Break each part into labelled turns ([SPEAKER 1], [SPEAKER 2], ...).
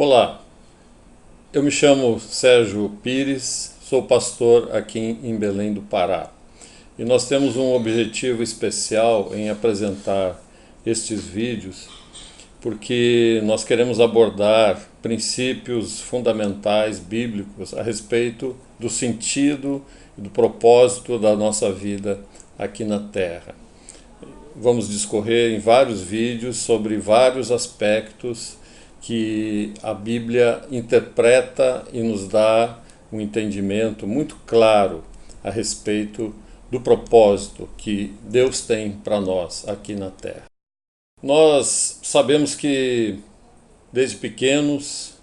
[SPEAKER 1] Olá, eu me chamo Sérgio Pires, sou pastor aqui em Belém do Pará. E nós temos um objetivo especial em apresentar estes vídeos, porque nós queremos abordar princípios fundamentais bíblicos a respeito do sentido e do propósito da nossa vida aqui na Terra. Vamos discorrer em vários vídeos sobre vários aspectos que a Bíblia interpreta e nos dá um entendimento muito claro a respeito do propósito que Deus tem para nós aqui na Terra. Nós sabemos que desde pequenos,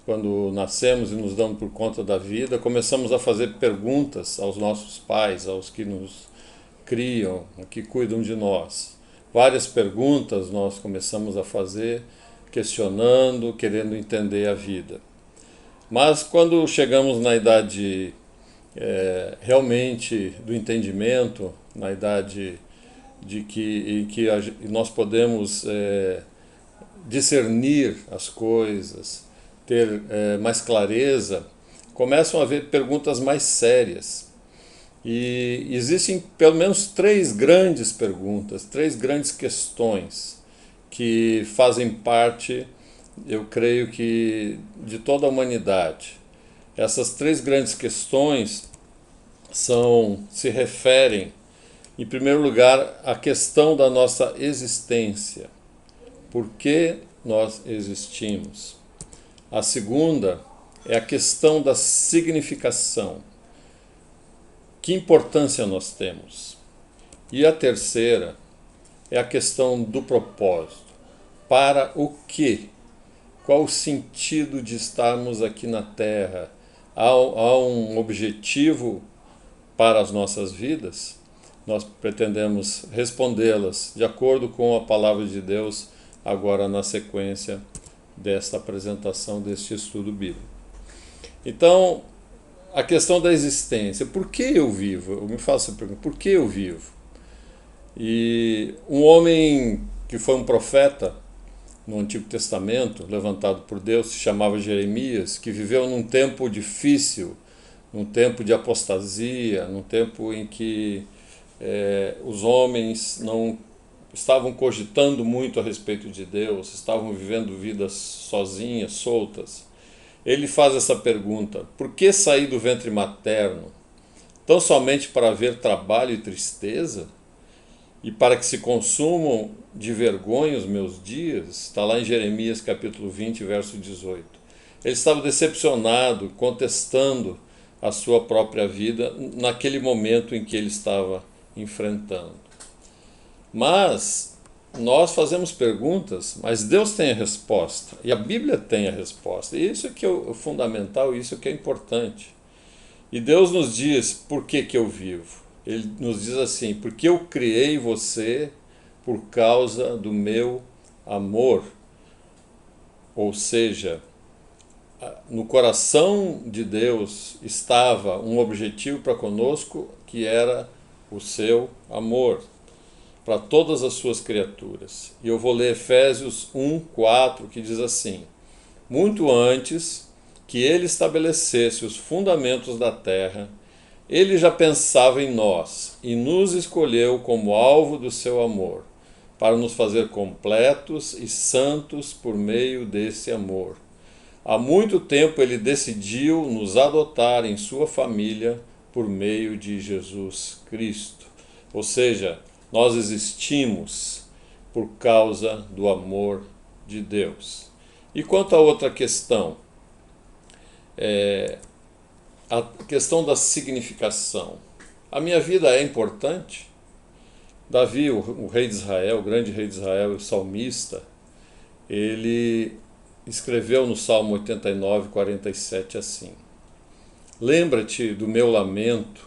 [SPEAKER 1] quando nascemos e nos damos por conta da vida, começamos a fazer perguntas aos nossos pais, aos que nos criam, que cuidam de nós. Várias perguntas nós começamos a fazer, questionando, querendo entender a vida. Mas quando chegamos na idade realmente do entendimento, na idade em que nós podemos discernir as coisas, ter mais clareza, começam a haver perguntas mais sérias. E existem pelo menos três grandes perguntas, três grandes questões que fazem parte, eu creio que, de toda a humanidade. Essas três grandes questões se referem, em primeiro lugar, à questão da nossa existência. Por que nós existimos? A segunda é a questão da significação. Que importância nós temos? E a terceira é a questão do propósito. Para o quê? Qual o sentido de estarmos aqui na Terra? Há um objetivo para as nossas vidas? Nós pretendemos respondê-las de acordo com a palavra de Deus, agora na sequência desta apresentação, deste estudo bíblico. Então, a questão da existência. Por que eu vivo? Eu me faço essa pergunta. Por que eu vivo? E um homem que foi um profeta no Antigo Testamento, levantado por Deus, se chamava Jeremias, que viveu num tempo difícil, num tempo de apostasia, num tempo em que os homens não estavam cogitando muito a respeito de Deus, estavam vivendo vidas sozinhas, soltas. Ele faz essa pergunta: por que sair do ventre materno? Tão somente para ver trabalho e tristeza? E para que se consumam de vergonha os meus dias? Está lá em Jeremias capítulo 20, verso 18. Ele estava decepcionado, contestando a sua própria vida naquele momento em que ele estava enfrentando. Mas nós fazemos perguntas, mas Deus tem a resposta, e a Bíblia tem a resposta. E isso que é o fundamental, isso que é importante. E Deus nos diz por que eu vivo. Ele nos diz assim: porque eu criei você por causa do meu amor. Ou seja, no coração de Deus estava um objetivo para conosco, que era o seu amor para todas as suas criaturas. E eu vou ler Efésios 1:4, que diz assim: muito antes que ele estabelecesse os fundamentos da terra, ele já pensava em nós e nos escolheu como alvo do seu amor, para nos fazer completos e santos por meio desse amor. Há muito tempo ele decidiu nos adotar em sua família por meio de Jesus Cristo. Ou seja, nós existimos por causa do amor de Deus. E quanto à outra questão, a questão da significação. A minha vida é importante? Davi, o rei de Israel, o grande rei de Israel, o salmista, ele escreveu no Salmo 89:47 assim: lembra-te do meu lamento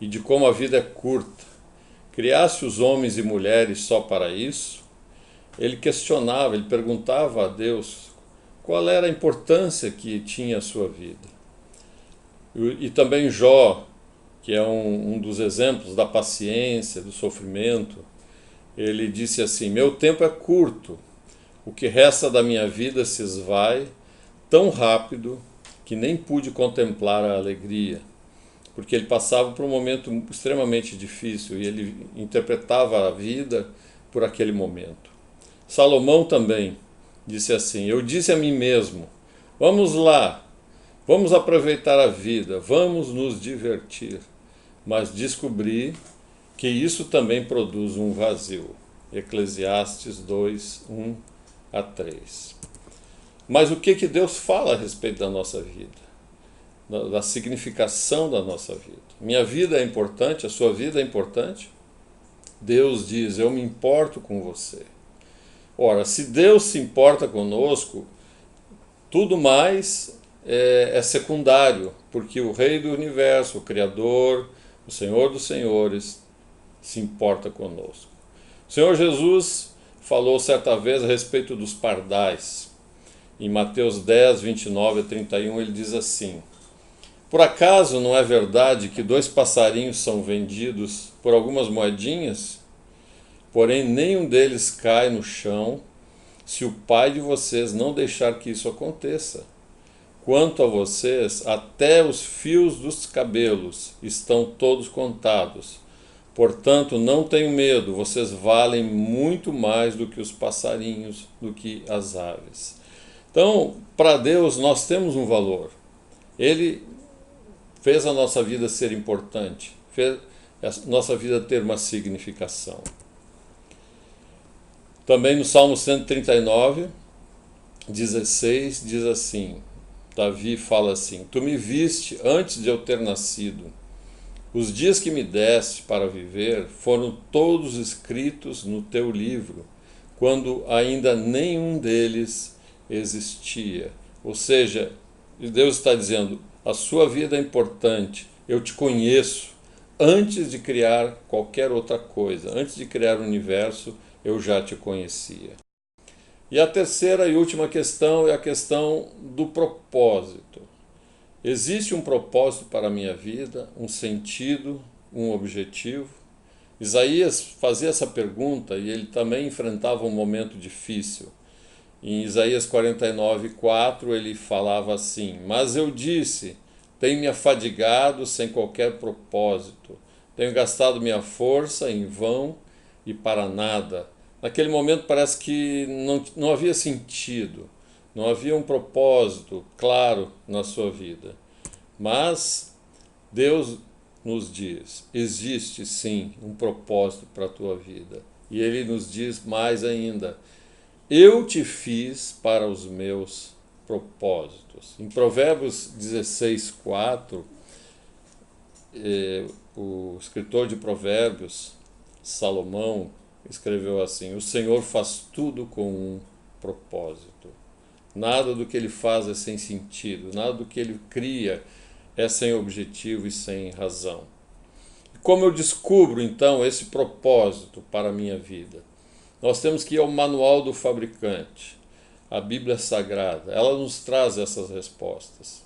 [SPEAKER 1] e de como a vida é curta. Criaste os homens e mulheres só para isso? Ele questionava, ele perguntava a Deus qual era a importância que tinha a sua vida. E também Jó, que é um dos exemplos da paciência, do sofrimento, ele disse assim: meu tempo é curto, o que resta da minha vida se esvai, tão rápido que nem pude contemplar a alegria, porque ele passava por um momento extremamente difícil e ele interpretava a vida por aquele momento. Salomão também disse assim: eu disse a mim mesmo, vamos lá, vamos aproveitar a vida, vamos nos divertir. Mas descobri que isso também produz um vazio. Eclesiastes 2, 1 a 3. Mas o que Deus fala a respeito da nossa vida? Da significação da nossa vida. Minha vida é importante, a sua vida é importante? Deus diz, eu me importo com você. Ora, se Deus se importa conosco, tudo mais é secundário, porque o Rei do Universo, o Criador, o Senhor dos Senhores, se importa conosco. O Senhor Jesus falou certa vez a respeito dos pardais. Em Mateus 10, 29 a 31, ele diz assim: por acaso não é verdade que 2 passarinhos são vendidos por algumas moedinhas? Porém, nenhum deles cai no chão, se o Pai de vocês não deixar que isso aconteça. Quanto a vocês, até os fios dos cabelos estão todos contados. Portanto, não tenham medo, vocês valem muito mais do que os passarinhos, do que as aves. Então, para Deus, nós temos um valor. Ele fez a nossa vida ser importante, fez a nossa vida ter uma significação. Também no Salmo 139, 16, diz assim, Davi fala assim: tu me viste antes de eu ter nascido. Os dias que me deste para viver foram todos escritos no teu livro, quando ainda nenhum deles existia. Ou seja, Deus está dizendo, a sua vida é importante, eu te conheço. Antes de criar qualquer outra coisa, antes de criar o universo, eu já te conhecia. E a terceira e última questão é a questão do propósito. Existe um propósito para a minha vida, um sentido, um objetivo? Isaías fazia essa pergunta e ele também enfrentava um momento difícil. Em Isaías 49, 4, ele falava assim: mas eu disse, tenho me afadigado sem qualquer propósito, tenho gastado minha força em vão e para nada. Naquele momento parece que não havia sentido, não havia um propósito claro na sua vida. Mas Deus nos diz, existe sim um propósito para a tua vida. E Ele nos diz mais ainda, eu te fiz para os meus propósitos. Em Provérbios 16, 4, o escritor de Provérbios, Salomão, escreveu assim: o Senhor faz tudo com um propósito. Nada do que Ele faz é sem sentido, nada do que Ele cria é sem objetivo e sem razão. Como eu descubro, então, esse propósito para a minha vida? Nós temos que ir ao manual do fabricante, a Bíblia Sagrada. Ela nos traz essas respostas.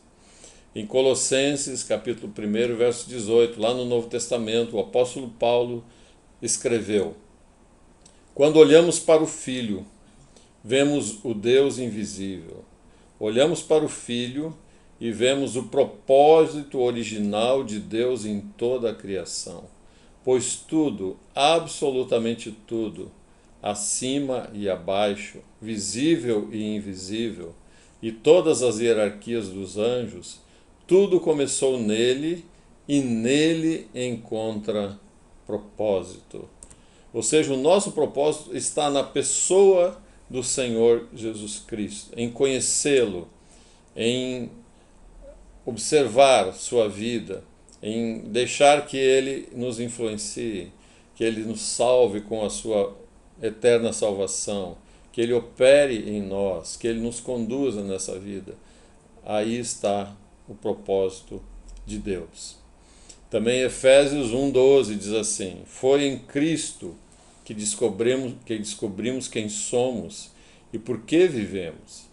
[SPEAKER 1] Em Colossenses, capítulo 1, verso 18, lá no Novo Testamento, o apóstolo Paulo escreveu: quando olhamos para o Filho, vemos o Deus invisível. Olhamos para o Filho e vemos o propósito original de Deus em toda a criação. Pois tudo, absolutamente tudo, acima e abaixo, visível e invisível, e todas as hierarquias dos anjos, tudo começou nele e nele encontra propósito. Ou seja, o nosso propósito está na pessoa do Senhor Jesus Cristo, em conhecê-lo, em observar sua vida, em deixar que Ele nos influencie, que Ele nos salve com a sua eterna salvação, que Ele opere em nós, que Ele nos conduza nessa vida. Aí está o propósito de Deus. Também Efésios 1,12 diz assim: foi em Cristo que descobrimos quem somos e por que vivemos.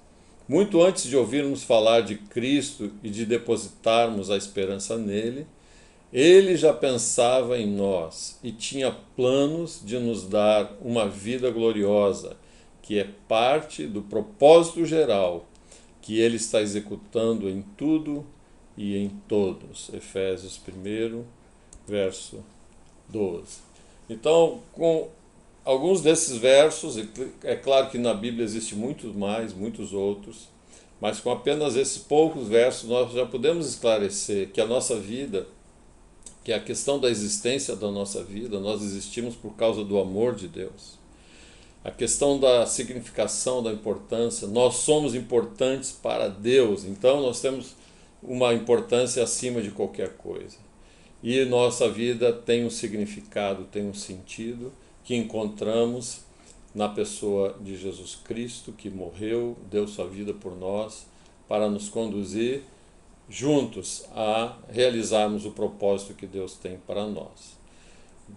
[SPEAKER 1] Muito antes de ouvirmos falar de Cristo e de depositarmos a esperança nele, Ele já pensava em nós e tinha planos de nos dar uma vida gloriosa, que é parte do propósito geral que Ele está executando em tudo e em todos. Efésios 1, verso 12. Então, com alguns desses versos, é claro que na Bíblia existe muitos mais, muitos outros, mas com apenas esses poucos versos nós já podemos esclarecer que a nossa vida, que a questão da existência da nossa vida, nós existimos por causa do amor de Deus. A questão da significação, da importância, nós somos importantes para Deus, então nós temos uma importância acima de qualquer coisa. E nossa vida tem um significado, tem um sentido que encontramos na pessoa de Jesus Cristo, que morreu, deu sua vida por nós, para nos conduzir juntos a realizarmos o propósito que Deus tem para nós.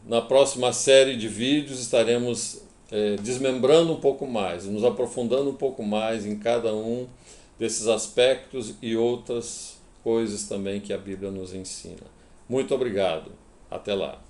[SPEAKER 1] Na próxima série de vídeos estaremos desmembrando um pouco mais, nos aprofundando um pouco mais em cada um desses aspectos e outras coisas também que a Bíblia nos ensina. Muito obrigado. Até lá.